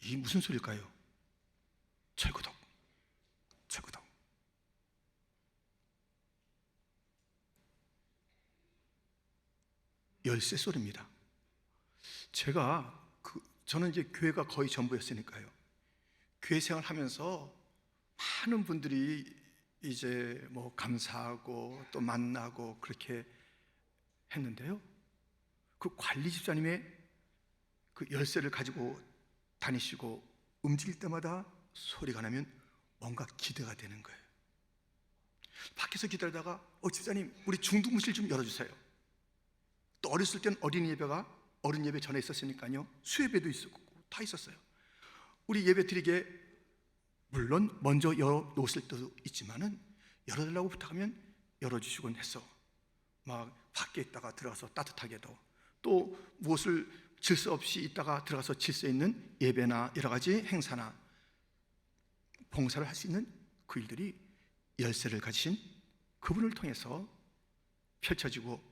이게 무슨 소리일까요? 철구덕, 철구덕. 열쇠 소리입니다. 저는 이제 교회가 거의 전부였으니까요. 교회 생활하면서 많은 분들이 이제 뭐 감사하고 또 만나고 그렇게 했는데요. 그 관리 집사님의 그 열쇠를 가지고 다니시고 움직일 때마다 소리가 나면 뭔가 기대가 되는 거예요. 밖에서 기다리다가 집사님 우리 중등부실 좀 열어주세요. 또 어렸을 때는 어린 예배 전에 있었으니까요, 수예배도 있었고 다 있었어요. 우리 예배 드리게 물론 먼저 열어놓으실 때도 있지만은 열어달라고 부탁하면 열어주시곤 했어. 막 밖에 있다가 들어가서 따뜻하게도, 또 무엇을 질서 없이 있다가 들어가서 질서 있는 예배나 여러 가지 행사나 봉사를 할 수 있는 그 일들이 열쇠를 가지신 그분을 통해서 펼쳐지고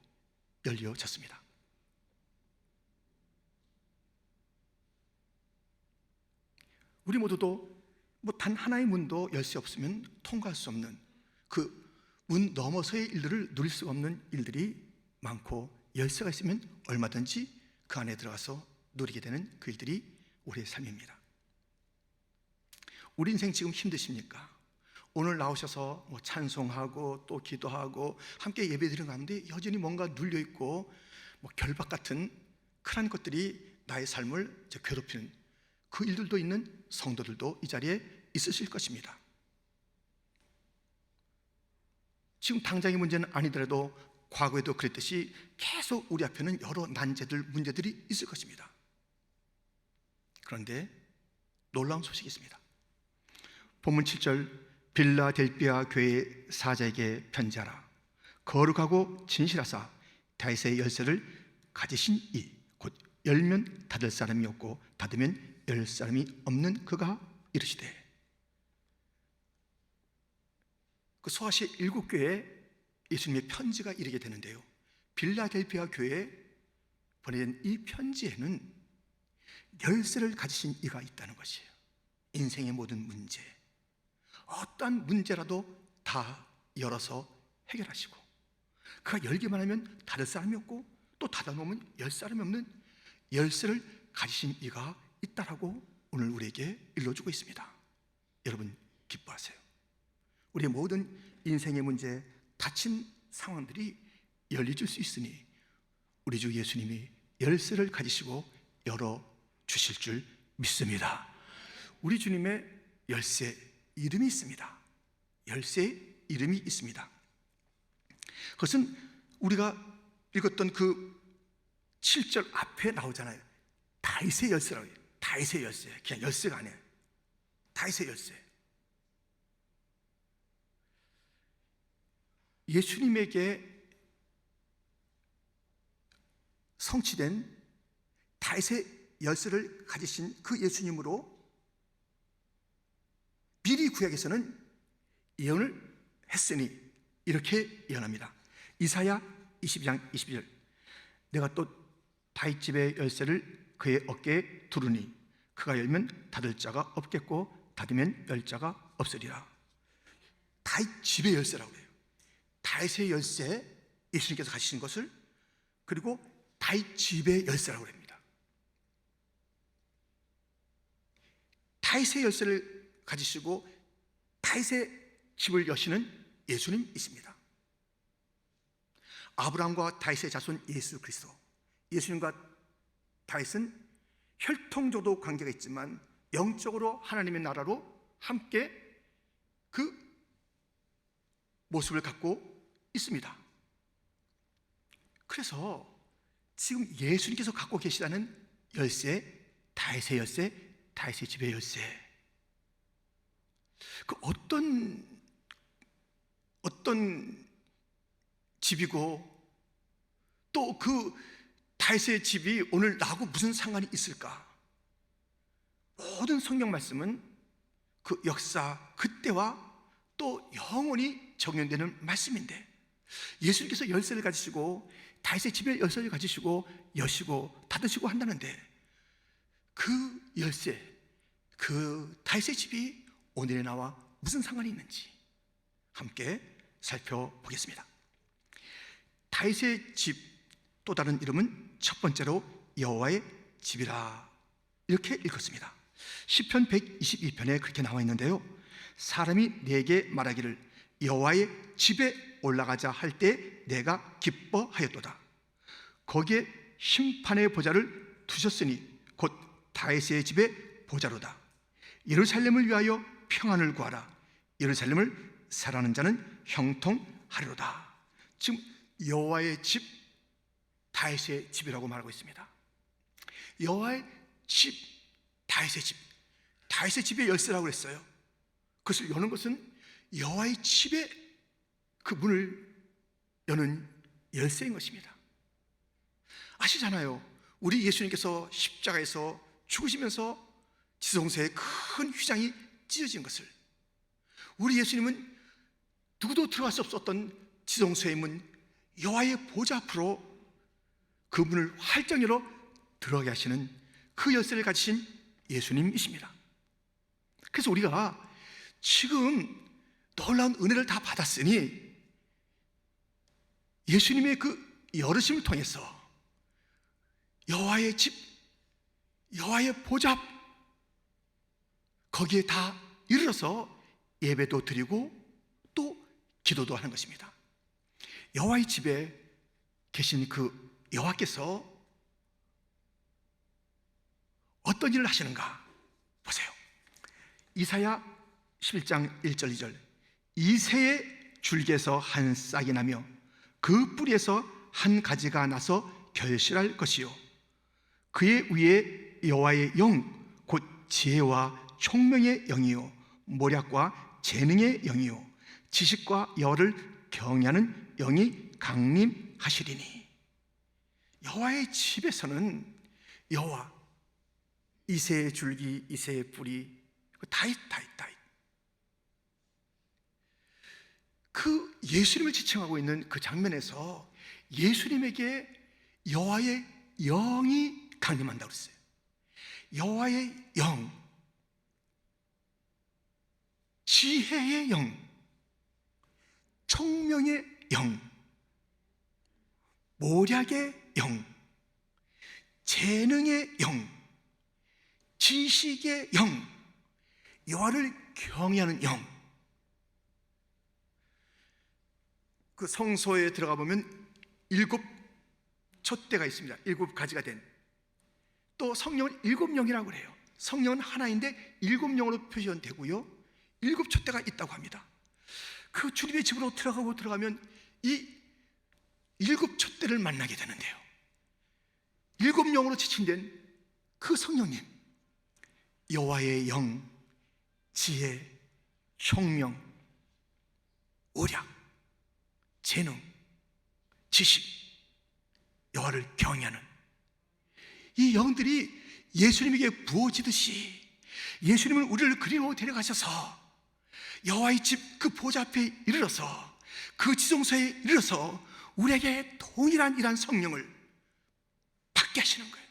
열려졌습니다. 우리 모두도 뭐 단 하나의 문도 열쇠 없으면 통과할 수 없는 그 문 너머서의 일들을 누릴 수가 없는 일들이 많고, 열쇠가 있으면 얼마든지 그 안에 들어가서 누리게 되는 그 일들이 우리의 삶입니다. 우리 인생 지금 힘드십니까? 오늘 나오셔서 뭐 찬송하고 또 기도하고 함께 예배드리는 가운데 여전히 뭔가 눌려있고 뭐 결박 같은 큰한 것들이 나의 삶을 괴롭히는 그 일들도 있는 성도들도 이 자리에 있으실 것입니다. 지금 당장의 문제는 아니더라도 과거에도 그랬듯이 계속 우리 앞에는 여러 난제들, 문제들이 있을 것입니다. 그런데 놀라운 소식이 있습니다. 본문 7절, 빌라델비아 교회 사자에게 편지하라. 거룩하고 진실하사 다윗의 열쇠를 가지신 이, 곧 열면 닫을 사람이 없고 닫으면 열 사람이 없는 그가 이르시되. 그 소아시아 7교회에 예수님의 편지가 이르게 되는데요, 빌라델비아 교회에 보내는 이 편지에는 열쇠를 가지신 이가 있다는 것이에요. 인생의 모든 문제, 어떠한 문제라도 다 열어서 해결하시고, 그가 열기만 하면 닫을 사람이 없고 또 닫아놓으면 열 사람이 없는 열쇠를 가지신 이가 있다라고 오늘 우리에게 일러주고 있습니다. 여러분 기뻐하세요. 우리의 모든 인생의 문제, 닫힌 상황들이 열려줄 수 있으니 우리 주 예수님이 열쇠를 가지시고 열어주실 줄 믿습니다. 우리 주님의 열쇠 이름이 있습니다. 열쇠의 이름이 있습니다. 그것은 우리가 읽었던 그 7절 앞에 나오잖아요. 다윗의 열쇠라고 해요. 다윗의 열쇠. 그냥 열쇠가 아니에요. 다윗의 열쇠. 예수님에게 성취된 다윗의 열쇠를 가지신 그 예수님으로 미리 구약에서는 예언을 했으니 이렇게 예언합니다. 이사야 22장 22절, 내가 또 다윗 집의 열쇠를 그의 어깨에 두르니 그가 열면 닫을 자가 없겠고 닫으면 열 자가 없으리라. 다윗 집의 열쇠라고 해요. 다윗의 열쇠, 예수님께서 가지신 것을, 그리고 다윗 집의 열쇠라고 합니다. 다윗의 열쇠를 가지시고 다윗의 집을 여시는 예수님 있습니다. 아브라함과 다윗의 자손 예수 그리스도, 예수님과 다윗은 혈통적으로 관계가 있지만 영적으로 하나님의 나라로 함께 그 모습을 갖고 있습니다. 그래서 지금 예수님께서 갖고 계시다는 열쇠, 다윗의 열쇠, 다윗의 집의 열쇠, 그 어떤 집이고 또 그 다윗의 집이 오늘 나하고 무슨 상관이 있을까? 모든 성경 말씀은 그 역사, 그때와 또 영원히 적용되는 말씀인데, 예수님께서 열쇠를 가지시고 다윗의 집의 열쇠를 가지시고 여시고 닫으시고 한다는데, 그 열쇠, 그 다윗의 집이 오늘의 나와 무슨 상관이 있는지 함께 살펴보겠습니다. 다윗의 집 또 다른 이름은 첫 번째로 여호와의 집이라 이렇게 읽었습니다. 시편 122편에 그렇게 나와 있는데요, 사람이 내게 말하기를 여호와의 집에 올라가자 할 때 내가 기뻐하였도다. 거기에 심판의 보좌를 두셨으니 곧 다윗의 집의 보좌로다. 예루살렘을 위하여 평안을 구하라. 예루살렘을 사랑하는 자는 형통하리로다. 지금 여호와의 집, 다윗의 집이라고 말하고 있습니다. 여호와의 집, 다윗의 집. 다윗의 집의 열쇠라고 했어요. 그것을 여는 것은 여호와의 집의 그 문을 여는 열쇠인 것입니다. 아시잖아요, 우리 예수님께서 십자가에서 죽으시면서 지성소에 큰 휘장이 찢어진 것을, 우리 예수님은 누구도 들어갈 수 없었던 지성소의 문, 여호와의 보좌 앞으로 그 문을 활짝 열어 들어가게 하시는 그 열쇠를 가지신 예수님이십니다. 그래서 우리가 지금 놀라운 은혜를 다 받았으니 예수님의 그 열으심을 통해서 여호와의 집, 여호와의 보좌 앞, 거기에 다 이르러서 예배도 드리고 또 기도도 하는 것입니다. 여호와의 집에 계신 그 여호와께서 어떤 일을 하시는가 보세요. 이사야 11장 1절 2절, 이새의 줄기에서 한 싹이 나며 그 뿌리에서 한 가지가 나서 결실할 것이요, 그의 위에 여호와의 영 곧 지혜와 총명의 영이요 모략과 재능의 영이요 지식과 여를 경외하는 영이 강림하시리니. 여호와의 집에서는 여호와, 이새의 줄기, 이새의 뿌리, 다윗. 그 예수님을 지칭하고 있는 그 장면에서 예수님에게 여호와의 영이 강림한다고 했어요. 여호와의 영, 지혜의 영, 총명의 영, 모략의 영, 재능의 영, 지식의 영, 여호와를 경외하는 영. 그 성소에 들어가 보면 7 촛대가 있습니다. 7가지가 된. 또 성령은 7영이라고 그래요. 성령은 하나인데 7영으로 표현되고요, 7 촛대가 있다고 합니다. 그 주님의 집으로 들어가면 이 7 촛대를 만나게 되는데요, 7영으로 지칭된 그 성령님, 여호와의 영, 지혜, 총명, 오략, 재능, 지식, 여호와를 경외하는 이 영들이 예수님에게 부어지듯이 예수님은 우리를 그리로 데려가셔서 여호와의 집 그 보좌 앞에 이르러서 그 지성소에 이르러서 우리에게 동일한 이러한 성령을 받게 하시는 거예요.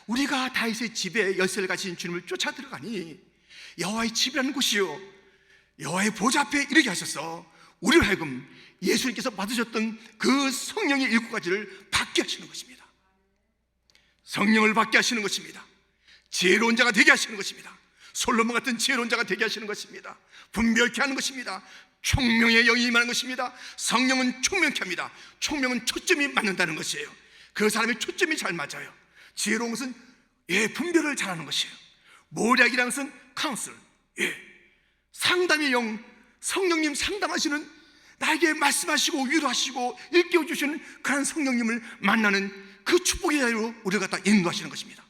우리가 다윗의 집에 열쇠를 가진 주님을 쫓아 들어가니 여호와의 집이라는 곳이요, 여호와의 보좌 앞에 이르게 하셔서 우리로 하여금 예수님께서 받으셨던 그 성령의 7가지를 받게 하시는 것입니다. 성령을 받게 하시는 것입니다. 지혜로운 자가 되게 하시는 것입니다. 솔로몬 같은 지혜로운 자가 되게 하시는 것입니다. 분별케 하는 것입니다. 총명의 영이 임하는 것입니다. 성령은 총명케 합니다. 총명은 초점이 맞는다는 것이에요. 그 사람의 초점이 잘 맞아요. 지혜로운 것은 분별을 잘하는 것이에요. 모략이라는 것은 카운슬, 상담의 영, 성령님 상담하시는, 나에게 말씀하시고 위로하시고 일깨워 주시는 그런 성령님을 만나는 그 축복의 자리로 우리를 갖다 인도하시는 것입니다.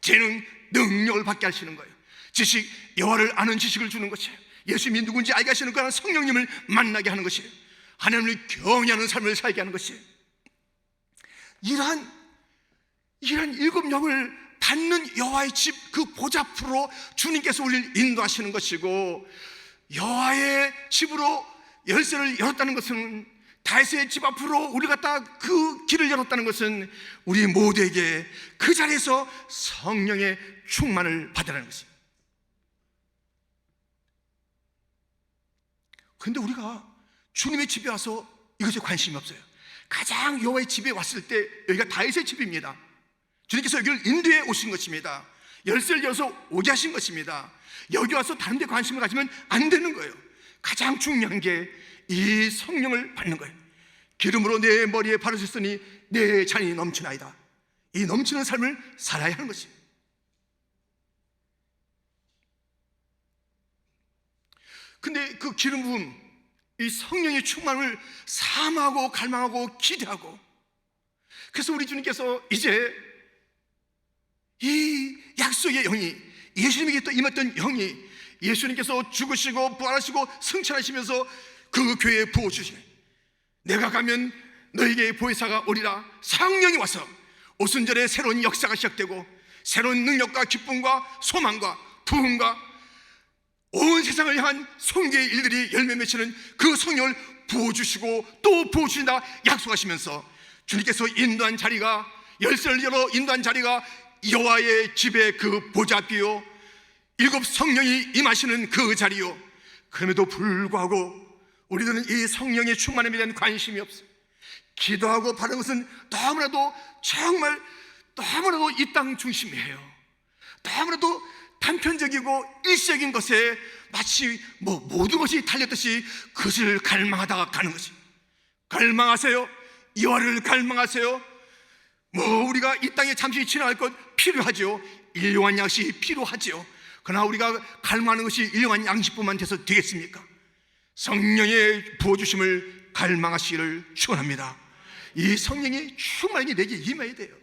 재능, 능력을 받게 하시는 거예요. 지식, 여호와를 아는 지식을 주는 것이에요. 예수님이 누군지 알게 하시는 그런 성령님을 만나게 하는 것이에요. 하나님을 경외하는 삶을 살게 하는 것이에요. 이러한 7영을 받는 여호와의 집 그 보좌 앞으로 주님께서 우리를 인도하시는 것이고, 여호와의 집으로 열쇠를 열었다는 것은 다윗의 집 앞으로 우리가 딱 그 길을 열었다는 것은 우리 모두에게 그 자리에서 성령의 충만을 받으라는 것입니다. 그런데 우리가 주님의 집에 와서 이것에 관심이 없어요. 가장 여호와의 집에 왔을 때, 여기가 다윗의 집입니다. 주님께서 여기를 인도해 오신 것입니다. 열쇠를 열어서 오게 하신 것입니다. 여기 와서 다른 데 관심을 가지면 안 되는 거예요. 가장 중요한 게 이 성령을 받는 거예요. 기름으로 내 머리에 바르셨으니 내 잔이 넘치나이다. 이 넘치는 삶을 살아야 하는 것입니다. 근데 그 기름 부음, 이 성령의 충만을 사모하고 갈망하고 기대하고, 그래서 우리 주님께서 이제 이 약속의 영이, 예수님에게 또 임했던 영이, 예수님께서 죽으시고 부활하시고 승천하시면서 그 교회에 부어주시네. 내가 가면 너에게 보혜사가 오리라. 성령이 와서 오순절에 새로운 역사가 시작되고 새로운 능력과 기쁨과 소망과 부흥과 온 세상을 향한 선교의 일들이 열매 맺히는 그 성령을 부어주시고 또 부어주신다 약속하시면서, 주님께서 인도한 자리가, 열쇠를 열어 인도한 자리가 여호와의 집의 그 보좌비요, 일곱 성령이 임하시는 그 자리요. 그럼에도 불구하고 우리들은 이 성령의 충만함에 대한 관심이 없어요. 기도하고 바라는 것은 너무나도, 정말 너무나도 이 땅 중심이에요. 너무나도 단편적이고 일시적인 것에 마치 모든 것이 달렸듯이 그것을 갈망하다가 가는 것이. 갈망하세요. 여호와를 갈망하세요. 우리가 이 땅에 잠시 지나갈 것 필요하죠. 일용할 양식이 필요하죠. 그러나 우리가 갈망하는 것이 일용할 양식뿐만 돼서 되겠습니까? 성령의 부어주심을 갈망하시기를 축원합니다. 이 성령이 충만하게 내게 임해야 돼요.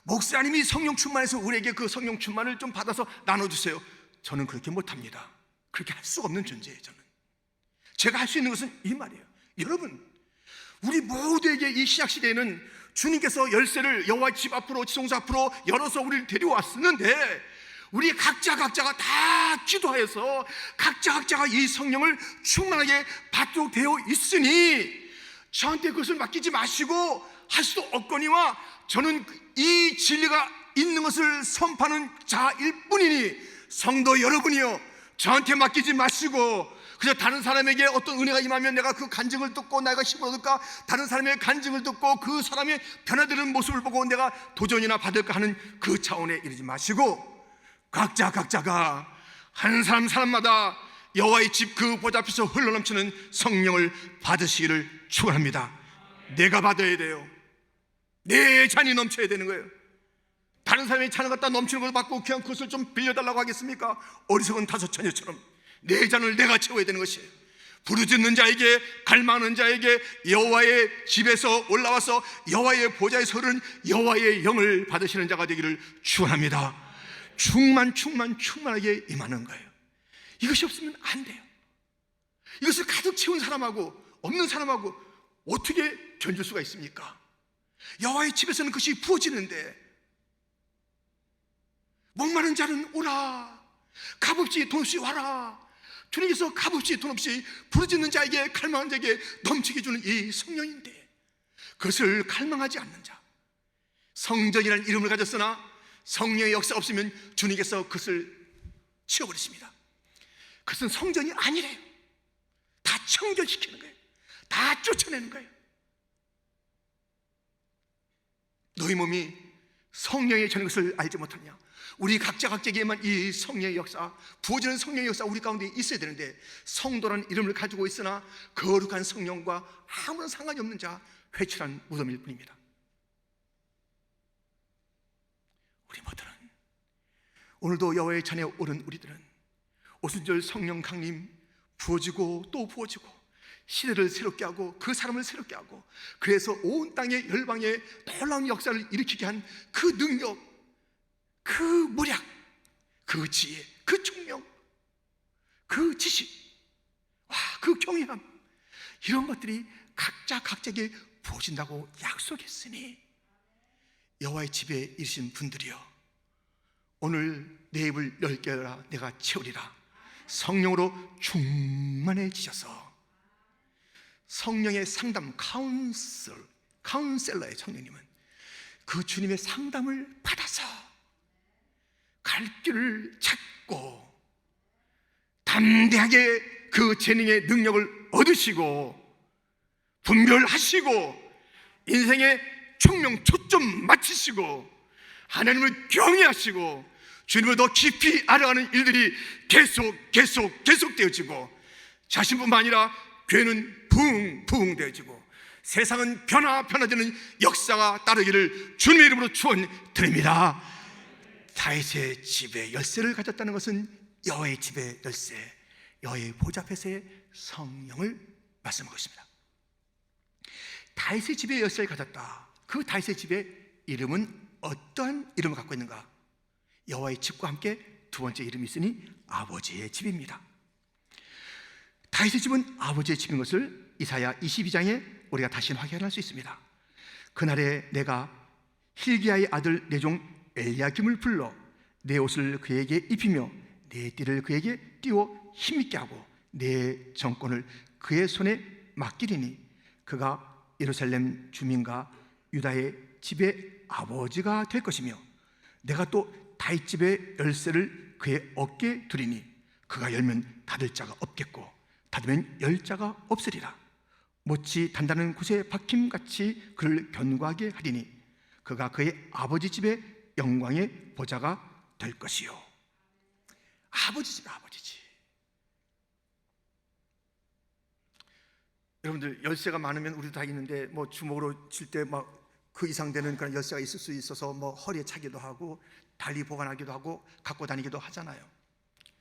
목사님이 성령 충만해서 우리에게 그 성령 충만을 좀 받아서 나눠주세요. 저는 그렇게 못합니다. 그렇게 할 수가 없는 존재예요. 저는 제가 할 수 있는 것은 이 말이에요. 여러분, 우리 모두에게 이 신약시대에는 주님께서 열쇠를 여호와 집 앞으로, 지성소 앞으로 열어서 우리를 데려왔었는데, 우리 각자가 다 기도하여서 각자가 이 성령을 충만하게 받도록 되어 있으니 저한테 그것을 맡기지 마시고 할 수도 없거니와 저는 이 진리가 있는 것을 선포하는 자일 뿐이니, 성도 여러분이요, 저한테 맡기지 마시고 그저 다른 사람에게 어떤 은혜가 임하면 내가 그 간증을 듣고 내가 힘을 얻을까, 다른 사람의 간증을 듣고 그 사람의 변화되는 모습을 보고 내가 도전이나 받을까 하는 그 차원에 이르지 마시고, 각자가 한 사람마다 여호와의 집 그 보좌 앞에서 흘러넘치는 성령을 받으시기를 축원합니다. 내가 받아야 돼요. 내 잔이 넘쳐야 되는 거예요. 다른 사람의 잔을 갖다 넘치는 걸 받고 그냥 그것을 좀 빌려달라고 하겠습니까? 어리석은 다섯 처녀처럼 내 잔을 내가 채워야 되는 것이에요. 부르짖는 자에게, 갈망하는 자에게 여호와의 집에서 올라와서 여호와의 보좌에서 흐르는 여호와의 영을 받으시는 자가 되기를 축원합니다. 충만하게 임하는 거예요. 이것이 없으면 안 돼요. 이것을 가득 채운 사람하고 없는 사람하고 어떻게 견줄 수가 있습니까? 여호와의 집에서는 그것이 부어지는데, 목마른 자는 오라, 값없이 돈 없이 와라. 주님께서 값없이 돈 없이 부르짖는 자에게, 갈망하는 자에게 넘치게 주는 이 성령인데, 그것을 갈망하지 않는 자, 성전이라는 이름을 가졌으나 성령의 역사가 없으면 주님께서 그것을 치워버리십니다. 그것은 성전이 아니래요. 다 청결시키는 거예요. 다 쫓아내는 거예요. 너희 몸이 성령의 전인 것을 알지 못하냐? 우리 각자에게만 이 성령의 역사, 부어지는 성령의 역사 우리 가운데 있어야 되는데, 성도라는 이름을 가지고 있으나 거룩한 성령과 아무런 상관이 없는 자, 회칠한 무덤일 뿐입니다. 우리 모두는, 오늘도 여호와의 잔에 오른 우리들은 오순절 성령 강림 부어지고 또 부어지고, 시대를 새롭게 하고 그 사람을 새롭게 하고, 그래서 온 땅의 열방에 놀라운 역사를 일으키게 한 그 능력, 그 모략, 그 지혜, 그 총명, 그 지식, 그 경외함, 이런 것들이 각자에게 부어진다고 약속했으니, 여호와의 집에 이르신 분들이여, 오늘 내 입을 열게 하라. 내가 채우리라. 성령으로 충만해지셔서 성령의 상담, 카운셀러의 성령님은 그 주님의 상담을 받아서 갈 길을 찾고 담대하게 그 재능의 능력을 얻으시고 분별하시고 인생의 총명 초점 맞추시고 하나님을 경외하시고 주님을 더 깊이 알아가는 일들이 계속되어지고 자신뿐만 아니라 교회는 부흥되어지고 세상은 변화되는 역사가 따르기를 주님의 이름으로 축원드립니다. 다윗의 집에 열쇠를 가졌다는 것은 여호와의 집의 열쇠, 여호와의 보좌 앞에서의 성령을 말씀하고 있습니다. 다윗의 집에 열쇠를 가졌다. 그 다윗의 집의 이름은 어떠한 이름을 갖고 있는가? 여호와의 집과 함께 두 번째 이름이 있으니 아버지의 집입니다. 다윗의 집은 아버지의 집인 것을 이사야 22장에 우리가 다시 확인할 수 있습니다. 그날에 내가 hil기야의 아들 내 종 엘리야김을 불러 내 옷을 그에게 입히며 내 띠를 그에게 띄워 힘있게 하고 내 정권을 그의 손에 맡기리니 그가 예루살렘 주민과 유다의 집의 아버지가 될 것이며 내가 또 다윗 집의 열쇠를 그의 어깨에 두리니 그가 열면 닫을 자가 없겠고 닫으면 열 자가 없으리라. 못이 단단한 곳에 박힘같이 그를 견고하게 하리니 그가 그의 아버지 집의 영광의 보좌가 될 것이요. 아버지 집, 아버지 집. 여러분들 열쇠가 많으면 우리도 다 있는데 뭐 주먹으로 칠 때 막 그 이상 되는 그런 열쇠가 있을 수 있어서 뭐 허리에 차기도 하고 달리 보관하기도 하고 갖고 다니기도 하잖아요.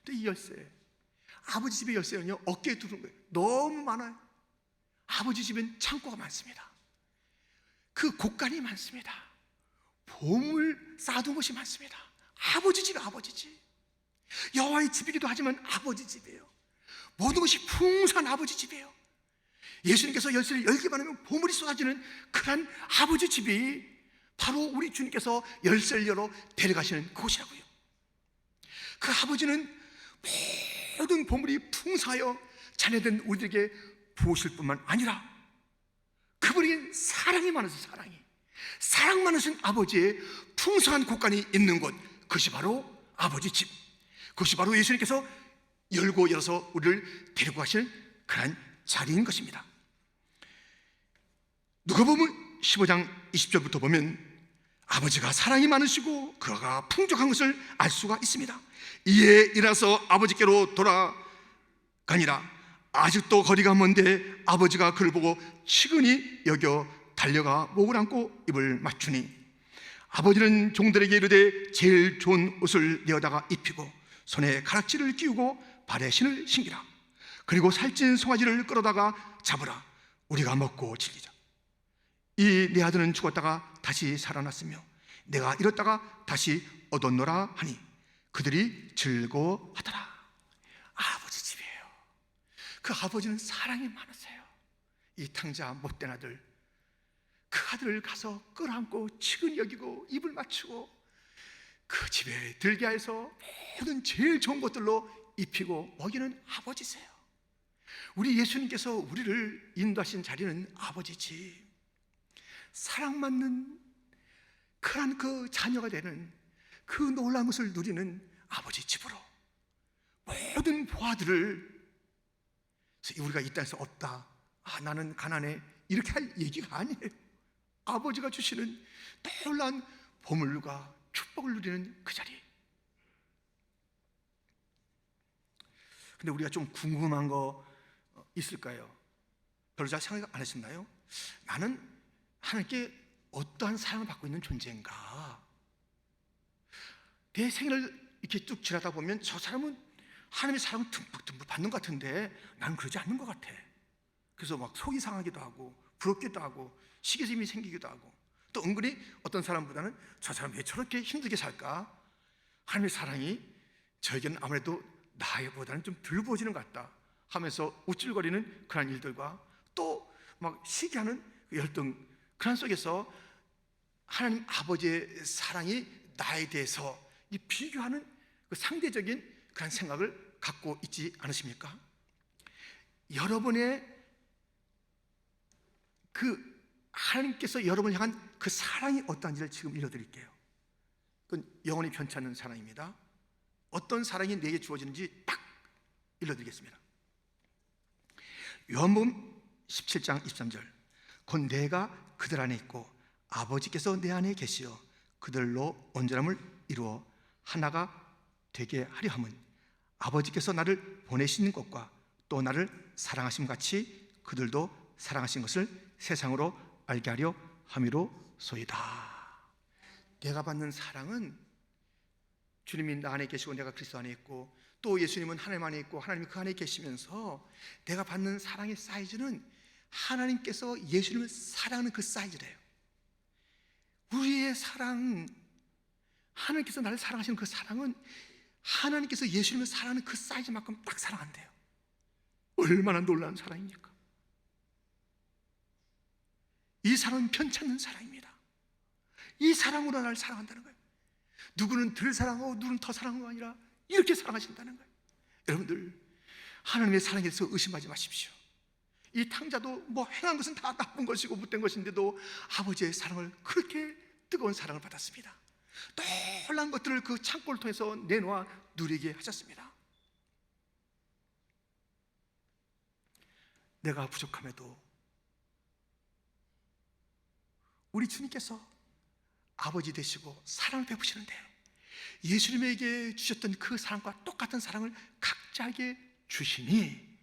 근데 이 열쇠, 아버지 집의 열쇠는요 어깨에 두는 거예요. 너무 많아요. 아버지 집엔 창고가 많습니다. 그 곳간이 많습니다. 보물 쌓아둔 곳이 많습니다. 아버지 집, 아버지 집. 여호와의 집이기도 하지만 아버지 집이에요. 모든 것이 풍성한 아버지 집이에요. 예수님께서 열쇠를 열기만 하면 보물이 쏟아지는 그런 아버지 집이 바로 우리 주님께서 열쇠를 열어 데려가시는 그곳이라고요. 그 아버지는 모든 보물이 풍성하여 자녀된 우리에게 부으실 뿐만 아니라 그분에겐 사랑이 많으신 사랑 많으신 아버지의 풍성한 곳간이 있는 곳, 그것이 바로 아버지 집, 그것이 바로 예수님께서 열어서 우리를 데리고 가시는 그런 자리인 것입니다. 누가복음 15장 20절부터 보면 아버지가 사랑이 많으시고 그가 풍족한 것을 알 수가 있습니다. 이에 일어나서 아버지께로 돌아가니라. 아직도 거리가 먼데 아버지가 그를 보고 측은히 여겨 달려가 목을 안고 입을 맞추니 아버지는 종들에게 이르되 제일 좋은 옷을 내어다가 입히고 손에 가락지를 끼우고 발에 신을 신기라. 그리고 살찐 송아지를 끌어다가 잡으라. 우리가 먹고 즐기자. 이 내 아들은 죽었다가 다시 살아났으며 내가 잃었다가 다시 얻었노라 하니 그들이 즐거워하더라. 아버지 집이에요. 그 아버지는 사랑이 많으세요. 이 탕자 못된 아들, 그 아들을 가서 끌어안고 치근히 여기고 입을 맞추고 그 집에 들게 해서 모든 제일 좋은 것들로 입히고 먹이는 아버지세요. 우리 예수님께서 우리를 인도하신 자리는 아버지 집, 사랑받는 그런 그 자녀가 되는 그 놀라운 것을 누리는 아버지 집으로 모든 보아들을, 우리가 이 땅에서 없다, 나는 가난해, 이렇게 할 얘기가 아니에요. 아버지가 주시는 놀라운 보물과 축복을 누리는 그 자리. 근데 우리가 좀 궁금한 거 있을까요? 별로 잘 생각 안 하셨나요? 나는 하나님께 어떠한 사랑을 받고 있는 존재인가? 내 생애를 이렇게 쭉 지나다 보면 저 사람은 하나님의 사랑을 듬뿍 받는 것 같은데 나는 그러지 않는 것 같아. 그래서 막 속이 상하기도 하고 부럽기도 하고 시기심이 생기기도 하고, 또 은근히 어떤 사람보다는 저 사람 왜 저렇게 힘들게 살까? 하나님의 사랑이 저에게는 아무래도 나보다는 좀 덜 보여지는 것 같다 하면서 우쭐거리는 그런 일들과, 또 막 시기하는 열등, 그런 속에서 하나님 아버지의 사랑이 나에 대해서 이 비교하는 그 상대적인 그런 생각을 갖고 있지 않으십니까? 여러분의 그 하나님께서 여러분을 향한 그 사랑이 어떠한지를 지금 읽어드릴게요. 그건 영원히 변치 않는 사랑입니다. 어떤 사랑이 내게 주어지는지 딱 읽어드리겠습니다. 요한복음 17장 23절, 곧 내가 그들 안에 있고 아버지께서 내 안에 계시어 그들로 온전함을 이루어 하나가 되게 하려 함은 아버지께서 나를 보내신 것과 또 나를 사랑하심 같이 그들도 사랑하신 것을 세상으로 알게 하려 함이로소이다. 내가 받는 사랑은 주님이 나 안에 계시고 내가 그리스도 안에 있고 또 예수님은 하나님 안에 있고 하나님이 그 안에 계시면서 내가 받는 사랑의 사이즈는 하나님께서 예수님을 사랑하는 그 사이즈래요. 우리의 사랑, 하나님께서 나를 사랑하시는 그 사랑은 하나님께서 예수님을 사랑하는 그 사이즈만큼 딱 사랑한대요. 얼마나 놀라운 사랑입니까? 이 사랑은 편치 않는 사랑입니다. 이 사랑으로 나를 사랑한다는 거예요. 누구는 덜 사랑하고 누구는 더 사랑하는 거 아니라 이렇게 사랑하신다는 거예요. 여러분들, 하나님의 사랑에 대해서 의심하지 마십시오. 이 탕자도 뭐 행한 것은 다 나쁜 것이고 못된 것인데도 아버지의 사랑을, 그렇게 뜨거운 사랑을 받았습니다. 놀라운 것들을 그 창고를 통해서 내놓아 누리게 하셨습니다. 내가 부족함에도 우리 주님께서 아버지 되시고 사랑을 베푸시는데 예수님에게 주셨던 그 사랑과 똑같은 사랑을 각자에게 주시니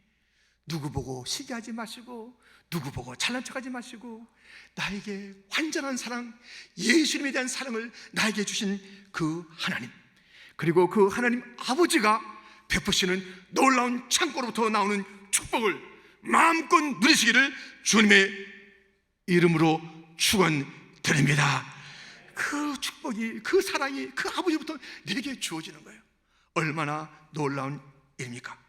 누구 보고 시기하지 마시고 누구 보고 잘난 척하지 마시고 나에게 완전한 사랑, 예수님에 대한 사랑을 나에게 주신 그 하나님, 그리고 그 하나님 아버지가 베푸시는 놀라운 창고로부터 나오는 축복을 마음껏 누리시기를 주님의 이름으로 축원드립니다. 그 축복이, 그 사랑이 그 아버지부터 내게 주어지는 거예요. 얼마나 놀라운 일입니까?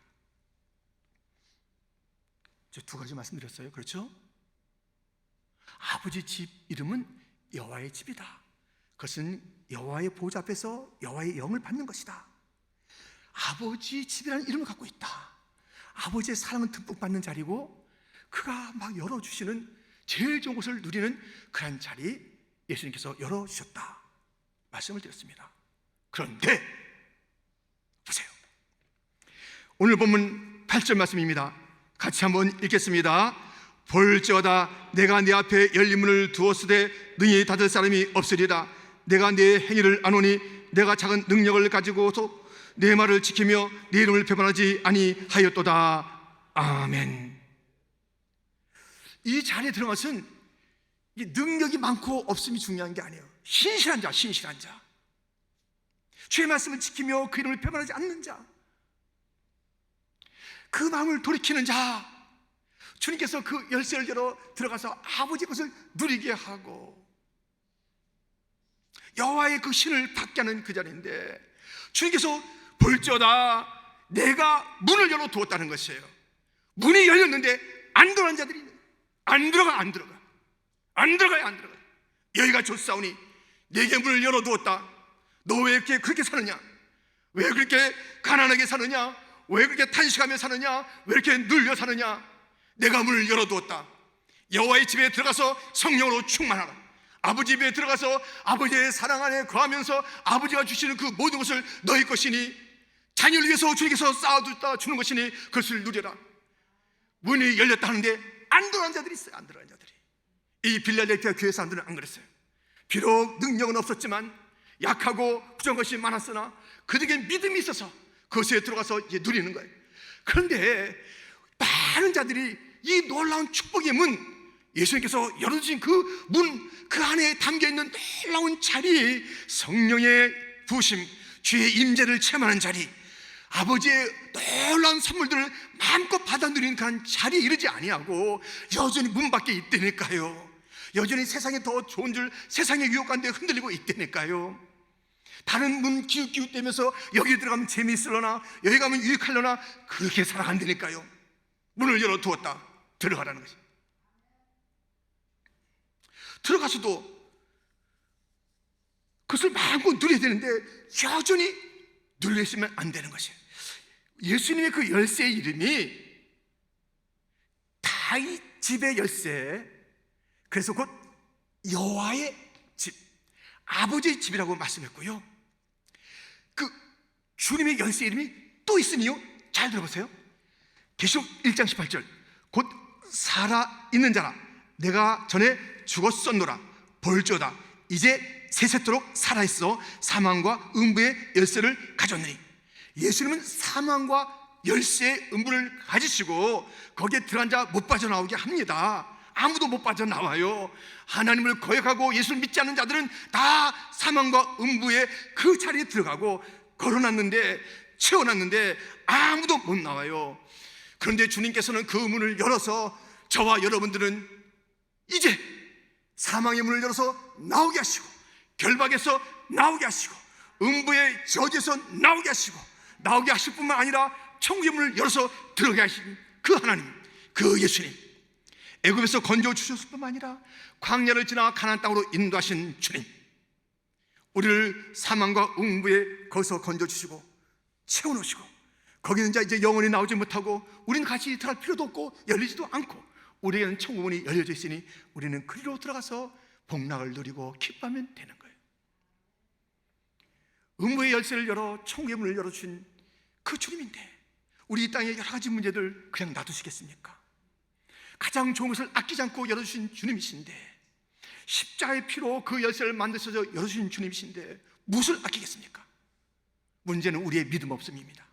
저 두 가지 말씀드렸어요. 그렇죠? 아버지 집 이름은 여호와의 집이다. 그것은 여호와의 보좌 앞에서 여호와의 영을 받는 것이다. 아버지 집이라는 이름을 갖고 있다. 아버지의 사랑은 듬뿍 받는 자리고 그가 막 열어주시는 제일 좋은 것을 누리는 그런 자리, 예수님께서 열어주셨다 말씀을 드렸습니다. 그런데 보세요, 오늘 본문 8절 말씀입니다. 같이 한번 읽겠습니다. 볼지어다 내가 네 앞에 열린 문을 두었으되 능히 닫을 사람이 없으리라. 내가 네 행위를 아노니 내가 작은 능력을 가지고서 내 말을 지키며 네 이름을 배반하지 아니하였도다. 아멘. 이 자리에 들어간 것은 능력이 많고 없음이 중요한 게 아니에요. 신실한 자, 신실한 자, 주의 말씀을 지키며 그 이름을 배반하지 않는 자, 그 마음을 돌이키는 자, 주님께서 그 열쇠를 열어 들어가서 아버지 것을 누리게 하고 여호와의 그 신을 받게 하는 그 자리인데, 주님께서 볼지어다 내가 문을 열어 두었다는 것이에요. 문이 열렸는데 안 들어간 자들이 있는 거예요. 안 들어가요. 여기가 좋사오니 내게 문을 열어 두었다. 너 왜 이렇게 그렇게 사느냐? 왜 그렇게 가난하게 사느냐? 왜 그렇게 탄식하며 사느냐? 왜 이렇게 눌려 사느냐? 내가 문을 열어두었다. 여호와의 집에 들어가서 성령으로 충만하라. 아버지 집에 들어가서 아버지의 사랑 안에 거하면서 아버지가 주시는 그 모든 것을 너희 것이니, 자녀를 위해서 주님께서 쌓아두다 주는 것이니 그것을 누려라. 문이 열렸다 하는데 안 들어간 자들이 있어요. 안 들어간 자들이. 이 빌라델피아 교회 사람들은 안 그랬어요. 비록 능력은 없었지만 약하고 부정한 것이 많았으나 그들에게 믿음이 있어서 그것에 들어가서 이제 누리는 거예요. 그런데 많은 자들이 이 놀라운 축복의 문, 예수님께서 열어주신 그 문, 그 안에 담겨있는 놀라운 자리, 성령의 부으심, 주의 임재를 체험하는 자리, 아버지의 놀라운 선물들을 마음껏 받아 누리는 그런 자리에 이르지 아니하고 여전히 문 밖에 있다니까요. 여전히 세상에 더 좋은 줄 세상의 유혹 가운데 흔들리고 있다니까요. 다른 문 기웃기웃대면서 여기 들어가면 재미있으려나 여기 가면 유익하려나 그렇게 살아간다니까요. 문을 열어두었다. 들어가라는 것이. 들어가서도 그것을 마음껏 누려야 되는데 여전히 눌리시면 안 되는 것이에요. 예수님의 그 열쇠의 이름이 다윗 집의 열쇠, 그래서 곧 여호와의 집, 아버지의 집이라고 말씀했고요. 그 주님의 열쇠 이름이 또 있으니요, 잘 들어보세요. 계시록 1장 18절, 곧 살아있는 자라, 내가 전에 죽었었노라, 볼지어다 이제 세세토록 살아있어 사망과 음부의 열쇠를 가졌느니. 예수님은 사망과 열쇠의 음부를 가지시고 거기에 들어간 자 못 빠져나오게 합니다. 아무도 못 빠져나와요. 하나님을 거역하고 예수를 믿지 않는 자들은 다 사망과 음부의 그 자리에 들어가고 걸어놨는데, 채워놨는데 아무도 못 나와요. 그런데 주님께서는 그 문을 열어서 저와 여러분들은 이제 사망의 문을 열어서 나오게 하시고, 결박에서 나오게 하시고, 음부의 저주에서 나오게 하시고, 나오게 하실 뿐만 아니라 천국의 문을 열어서 들어가게 하신 그 하나님, 그 예수님, 애굽에서 건져 주셨을 뿐만 아니라 광야를 지나 가나안 땅으로 인도하신 주님, 우리를 사망과 음부에 거기서 건져 주시고 채워놓으시고, 거기는 이제 영원히 나오지 못하고 우리는 같이 들어갈 필요도 없고 열리지도 않고 우리에게는 천국 문이 열려져 있으니 우리는 그리로 들어가서 복락을 누리고 기뻐하면 되는 거예요. 음부의 열쇠를 열어 천국의 문을 열어주신 그 주님인데 우리 이 땅의 여러 가지 문제들 그냥 놔두시겠습니까? 가장 좋은 것을 아끼지 않고 열어주신 주님이신데, 십자가의 피로 그 열쇠를 만드셔서 열어주신 주님이신데 무엇을 아끼겠습니까? 문제는 우리의 믿음 없음입니다.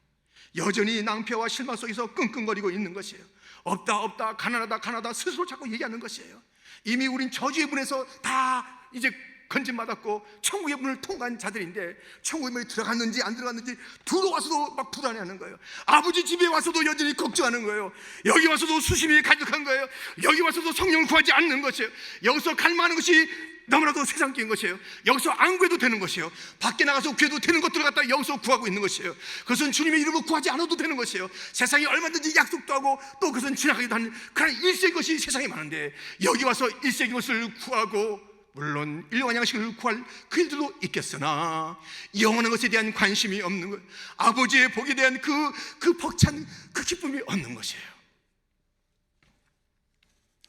여전히 낭패와 실망 속에서 끙끙거리고 있는 것이에요. 없다 없다, 가난하다 가난하다 스스로 자꾸 얘기하는 것이에요. 이미 우린 저주의 문에서 다 이제 건진받았고 천국의 문을 통과한 자들인데 천국의 문에 들어갔는지 안 들어갔는지 들어와서도 막 불안해하는 거예요. 아버지 집에 와서도 여전히 걱정하는 거예요. 여기 와서도 수심이 가득한 거예요. 여기 와서도 성령을 구하지 않는 것이에요. 여기서 갈망하는 것이 너무나도 세상적인 것이에요. 여기서 안 구해도 되는 것이에요. 밖에 나가서 구해도 되는 것들을 갖다 여기서 구하고 있는 것이에요. 그것은 주님의 이름으로 구하지 않아도 되는 것이에요. 세상에 얼마든지 약속도 하고 또 그것은 지나가기도 하는 그런 일세의 것이 세상에 많은데, 여기 와서 일세의 것을 구하고, 물론 일용할 양식을 구할 그 일들도 있겠으나 영원한 것에 대한 관심이 없는 것, 아버지의 복에 대한 그 벅찬 그 기쁨이 없는 것이에요.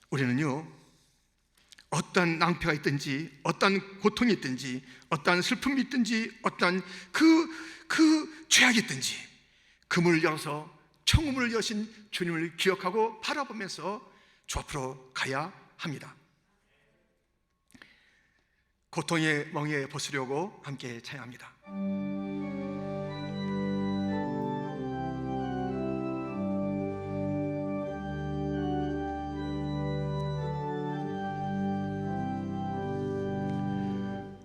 우리는요, 어떠한 낭패가 있든지, 어떠한 고통이 있든지, 어떠한 슬픔이 있든지, 어떠한 그 죄악이 있든지 그 문을 열어서 천국문을 여신 주님을 기억하고 바라보면서 주 앞으로 가야 합니다. 고통의 멍에 벗으려고 함께 찬양합니다.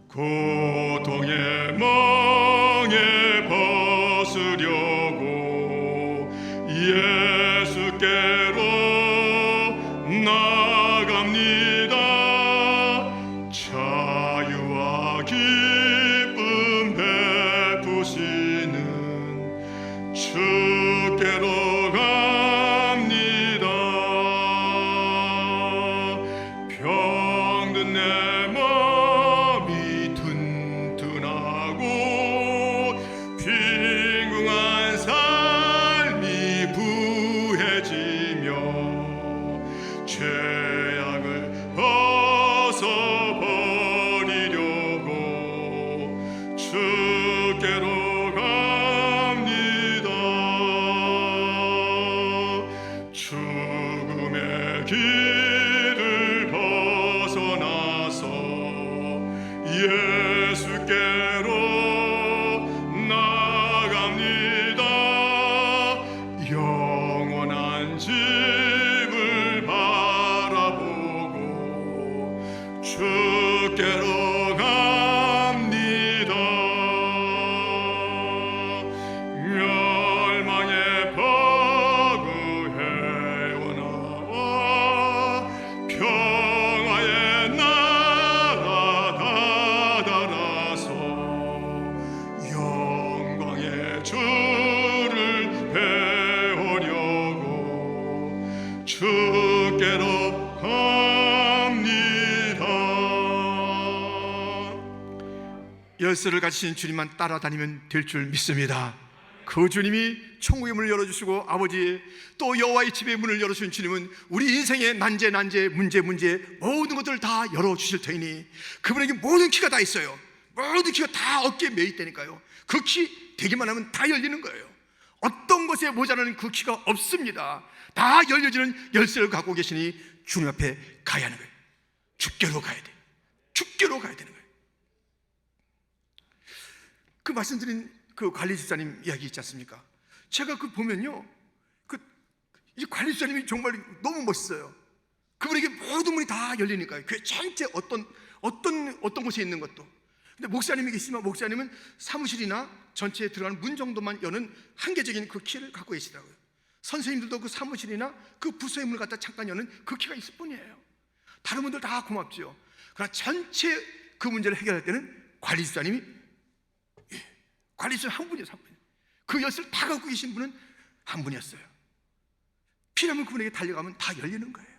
고통의 멍에 벗으려고 예수께로 나갑니다. 자유와 기쁨 베푸시는 주께로 갑니다. 병든 내 마음이 튼튼하고 빈궁한 삶이 부해지며 죄악을 벗어버리려고 주께로 갑니다. 죽음의 길을 벗어나서 예수께로 나갑니다. 영원한 집을 바라보고 주께로 갑니다. 멸망의 버그 헤어나와 평화의 나라 다다라서 영광의 주를 배우려고 주께로 갑니다. 열쇠를 가지신 주님만 따라다니면 될 줄 믿습니다. 그 주님이 천국의 문을 열어주시고, 아버지 또 여호와의 집의 문을 열어주신 주님은 우리 인생의 난제 문제 모든 것들을 다 열어주실 테니, 그분에게 모든 키가 다 있어요. 모든 키가 다 어깨에 매여 있다니까요. 그 키 되기만 하면 다 열리는 거예요. 어떤 것에 모자라는 그 키가 없습니다. 다 열려지는 열쇠를 갖고 계시니 주님 앞에 가야 하는 거예요. 주께로 가야 돼. 주께로 가야 되는 거예요. 그 말씀드린 그 관리집사님 이야기 있지 않습니까? 제가 그 보면요, 이 관리집사님이 정말 너무 멋있어요. 그분에게 모든 문이 다 열리니까요. 교회 전체 어떤 곳에 있는 것도. 근데 목사님이 계시지만 목사님은 사무실이나 전체에 들어가는 문 정도만 여는 한계적인 그 키를 갖고 계시더라고요. 선생님들도 그 사무실이나 그 부서의 문을 갖다 잠깐 여는 그 키가 있을 뿐이에요. 다른 분들 다 고맙죠. 그러나 전체 그 문제를 해결할 때는 관리집사님이, 관리집사님 한 분이었어요. 한 분. 그 엿을 다 갖고 계신 분은 한 분이었어요. 필요하면 그분에게 달려가면 다 열리는 거예요.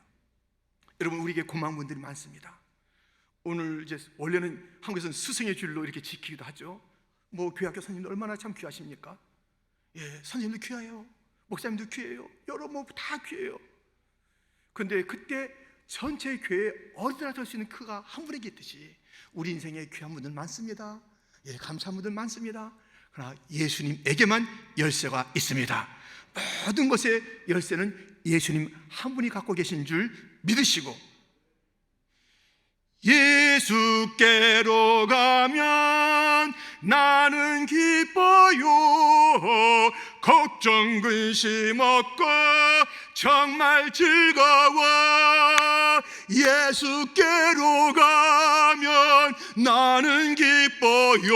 여러분, 우리에게 고마운 분들이 많습니다. 오늘 이제 원래는 한국에서는 스승의 줄로 이렇게 지키기도 하죠. 뭐 교회학교 선생님들 얼마나 참 귀하십니까? 예, 선생님도 귀해요. 목사님도 귀해요. 여러 다 귀해요. 그런데 그때 전체 교회에 어디나 설 수 있는 그가 한 분에게 있듯이 우리 인생에 귀한 분들 많습니다. 예, 감사한 분들 많습니다. 그러나 예수님에게만 열쇠가 있습니다. 모든 것의 열쇠는 예수님 한 분이 갖고 계신 줄 믿으시고, 예수께로 가면 나는 기뻐요. 걱정 근심 없고 정말 즐거워. 예수께로 가면 나는 기뻐요.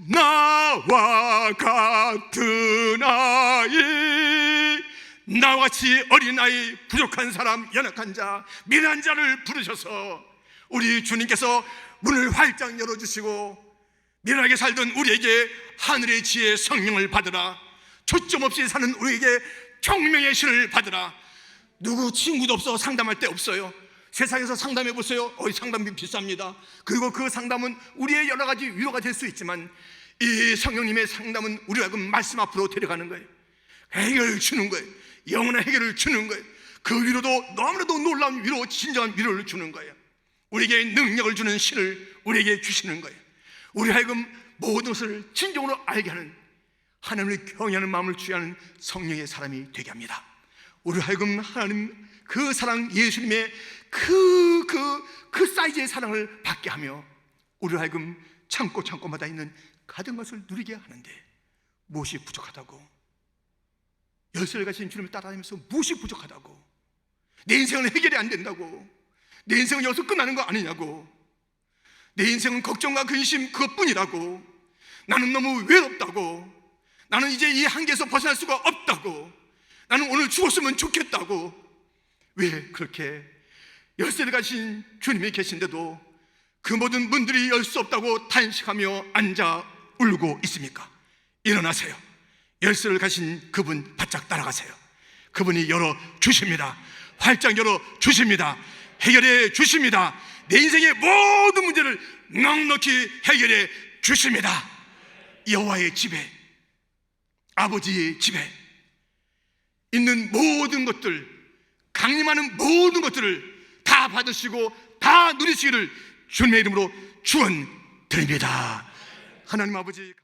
나와 같은 아이, 나와 같이 어린아이, 부족한 사람, 연약한 자, 미련한 자를 부르셔서 우리 주님께서 문을 활짝 열어주시고, 미련하게 살던 우리에게 하늘의 지혜 성령을 받으라. 초점 없이 사는 우리에게 총명의 신을 받으라. 누구 친구도 없어 상담할 데 없어요. 세상에서 상담해 보세요. 상담비 비쌉니다. 그리고 그 상담은 우리의 여러 가지 위로가 될 수 있지만, 이 성령님의 상담은 우리가 그 말씀 앞으로 데려가는 거예요. 해결을 주는 거예요. 영원한 해결을 주는 거예요. 그 위로도 너무나도 놀라운 위로, 진정한 위로를 주는 거예요. 우리에게 능력을 주는 신을 우리에게 주시는 거예요. 우리 하여금 모든 것을 진정으로 알게 하는, 하나님을 경외하는 마음을 취하는 성령의 사람이 되게 합니다. 우리 하여금 하나님 그 사랑, 예수님의 그 사이즈의 사랑을 받게 하며, 우리 하여금 참고마다 있는 가진 것을 누리게 하는데, 무엇이 부족하다고, 열쇠를 가진 주님을 따라다니면서 무엇이 부족하다고, 내 인생은 해결이 안 된다고, 내 인생은 여기서 끝나는 거 아니냐고, 내 인생은 걱정과 근심 그것뿐이라고, 나는 너무 외롭다고, 나는 이제 이 한계에서 벗어날 수가 없다고, 나는 오늘 죽었으면 좋겠다고, 왜 그렇게 열쇠를 가진 주님이 계신데도 그 모든 문들이 열 수 없다고 탄식하며 앉아 울고 있습니까? 일어나세요. 열쇠를 가신 그분 바짝 따라가세요. 그분이 열어주십니다. 활짝 열어주십니다. 해결해 주십니다. 내 인생의 모든 문제를 넉넉히 해결해 주십니다. 여호와의 집에, 아버지의 집에 있는 모든 것들, 강림하는 모든 것들을 다 받으시고 다 누리시기를 주님의 이름으로 축원드립니다. 하나님 아버지,